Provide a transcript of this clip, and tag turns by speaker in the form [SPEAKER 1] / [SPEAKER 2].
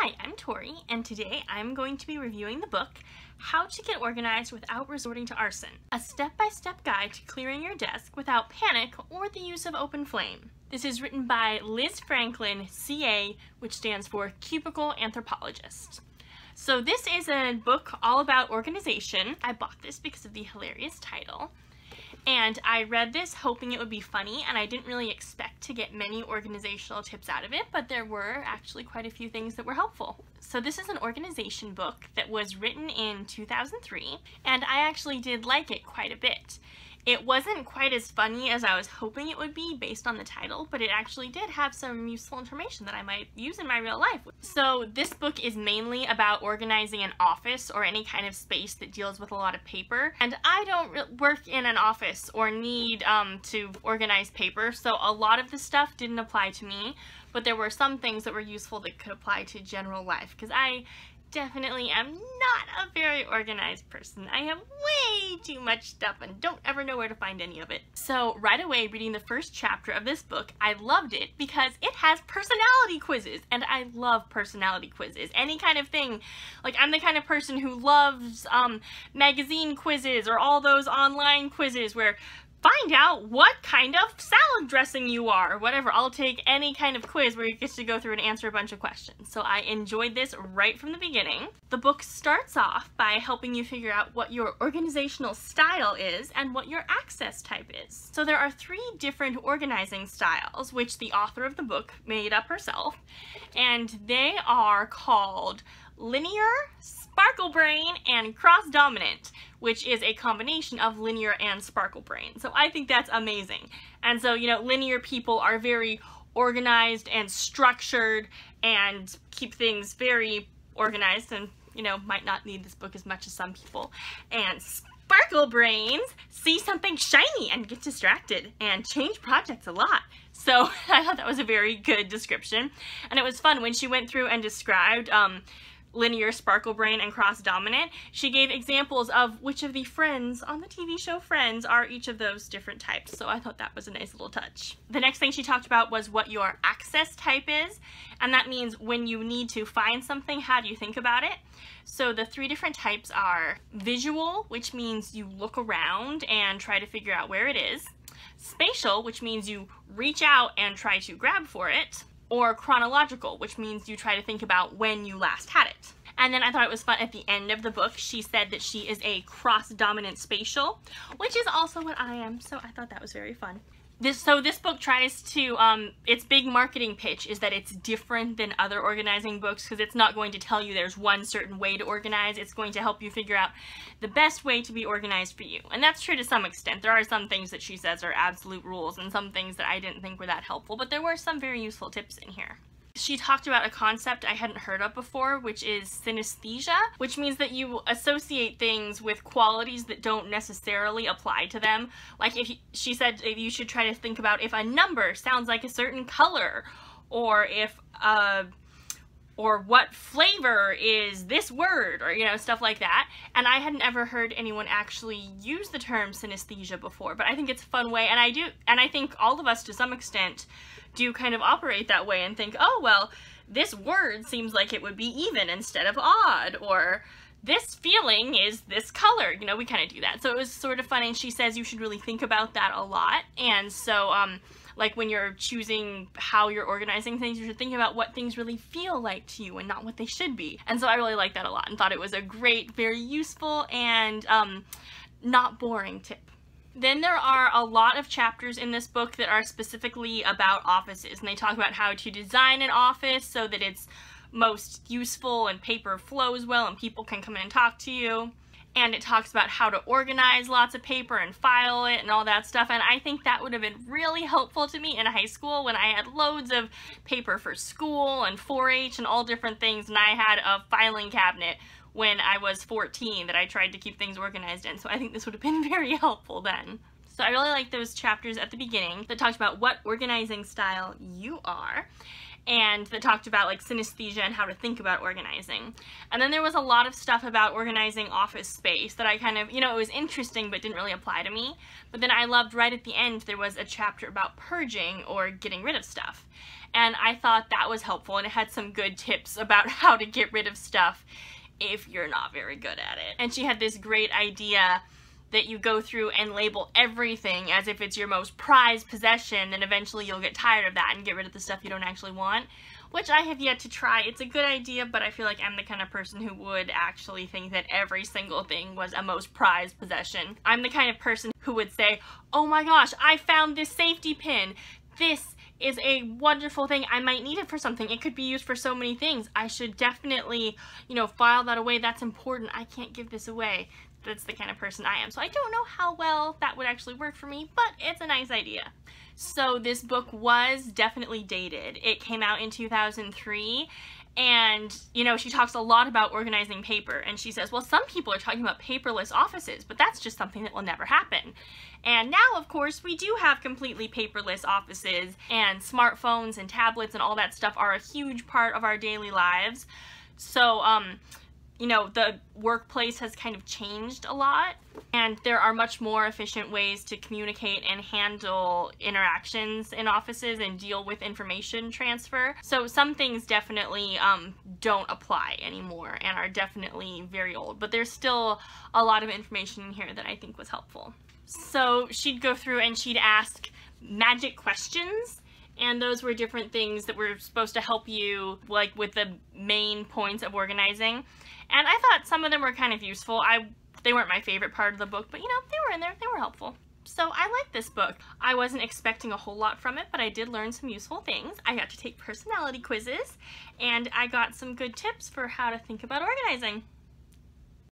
[SPEAKER 1] Hi, I'm Tori, and today I'm going to be reviewing the book, How to Get Organized Without Resorting to Arson, a step-by-step guide to clearing your desk without panic or the use of open flame. This is written by Liz Franklin, CA, which stands for Cubicle Anthropologist. So this is a book all about organization. I bought this because of the hilarious title. And I read this hoping it would be funny, and I didn't really expect to get many organizational tips out of it, but there were actually quite a few things that were helpful. So this is an organization book that was written in 2003, and I actually did like it quite a bit. It wasn't quite as funny as I was hoping it would be based on the title, but it actually did have some useful information that I might use in my real life. So this book is mainly about organizing an office or any kind of space that deals with a lot of paper. And I don't work in an office or need to organize paper, so a lot of the stuff didn't apply to me, but there were some things that were useful that could apply to general life, because I definitely am not a very organized person. I have way too much stuff and don't ever know where to find any of it. So right away, reading the first chapter of this book, I loved it because it has personality quizzes, and I love personality quizzes. Any kind of thing. Like, I'm the kind of person who loves magazine quizzes or all those online quizzes where find out what kind of salad dressing you are, or whatever. I'll take any kind of quiz where you get to go through and answer a bunch of questions. So I enjoyed this right from the beginning. The book starts off by helping you figure out what your organizational style is and what your access type is. So there are 3 different organizing styles, which the author of the book made up herself, and they are called linear, sparkle brain, and cross-dominant, which is a combination of linear and sparkle brain. So I think that's amazing. And so, you know, linear people are very organized and structured and keep things very organized and, you know, might not need this book as much as some people. And sparkle brains see something shiny and get distracted and change projects a lot. So I thought that was a very good description. And it was fun when she went through and described linear, sparkle brain, and cross-dominant. She gave examples of which of the friends on the TV show Friends are each of those different types, so I thought that was a nice little touch. The next thing she talked about was what your access type is, and that means when you need to find something, how do you think about it? So the 3 different types are visual, which means you look around and try to figure out where it is, spatial, which means you reach out and try to grab for it, or chronological, which means you try to think about when you last had it. And then I thought it was fun at the end of the book, she said that she is a cross-dominant spatial, which is also what I am, so I thought that was very fun. This book tries to, its big marketing pitch is that it's different than other organizing books because it's not going to tell you there's one certain way to organize. It's going to help you figure out the best way to be organized for you. And that's true to some extent. There are some things that she says are absolute rules and some things that I didn't think were that helpful, but there were some very useful tips in here. She talked about a concept I hadn't heard of before, which is synesthesia, which means that you associate things with qualities that don't necessarily apply to them. Like she said you should try to think about if a number sounds like a certain color, or if or what flavor is this word, or, you know, stuff like that. And I hadn't ever heard anyone actually use the term synesthesia before, but I think it's a fun way, and I think all of us to some extent do kind of operate that way and think, oh, well, this word seems like it would be even instead of odd, or this feeling is this color. You know, we kind of do that. So it was sort of fun, and she says you should really think about that a lot. And so, like when you're choosing how you're organizing things, you should think about what things really feel like to you and not what they should be. And so I really liked that a lot and thought it was a great, very useful, and not boring tip. Then there are a lot of chapters in this book that are specifically about offices, and they talk about how to design an office so that it's most useful and paper flows well and people can come in and talk to you. And it talks about how to organize lots of paper and file it and all that stuff, and I think that would have been really helpful to me in high school when I had loads of paper for school and 4-H and all different things, and I had a filing cabinet when I was 14 that I tried to keep things organized in, so I think this would have been very helpful then. So I really like those chapters at the beginning that talked about what organizing style you are. and that talked about like synesthesia and how to think about organizing. And then there was a lot of stuff about organizing office space that I kind of, you know, it was interesting but didn't really apply to me. But then I loved right at the end there was a chapter about purging or getting rid of stuff. And I thought that was helpful, and it had some good tips about how to get rid of stuff if you're not very good at it. And she had this great idea that you go through and label everything as if it's your most prized possession, and eventually you'll get tired of that and get rid of the stuff you don't actually want, which I have yet to try. It's a good idea, but I feel like I'm the kind of person who would actually think that every single thing was a most prized possession. I'm the kind of person who would say, oh my gosh, I found this safety pin. This is a wonderful thing. I might need it for something. It could be used for so many things. I should definitely, you know, file that away. That's important. I can't give this away. That's the kind of person I am. So I don't know how well that would actually work for me, but it's a nice idea. So this book was definitely dated. It came out in 2003, and, you know, she talks a lot about organizing paper, and she says, well, some people are talking about paperless offices, but that's just something that will never happen. And now, of course, we do have completely paperless offices, and smartphones and tablets and all that stuff are a huge part of our daily lives. So, you know, the workplace has kind of changed a lot, and there are much more efficient ways to communicate and handle interactions in offices and deal with information transfer. So some things definitely don't apply anymore and are definitely very old, but there's still a lot of information in here that I think was helpful. So she'd go through and she'd ask magic questions, and those were different things that were supposed to help you, like, with the main points of organizing. And I thought some of them were kind of useful. They weren't my favorite part of the book, but, you know, they were in there. They were helpful. So I liked this book. I wasn't expecting a whole lot from it, but I did learn some useful things. I got to take personality quizzes, and I got some good tips for how to think about organizing.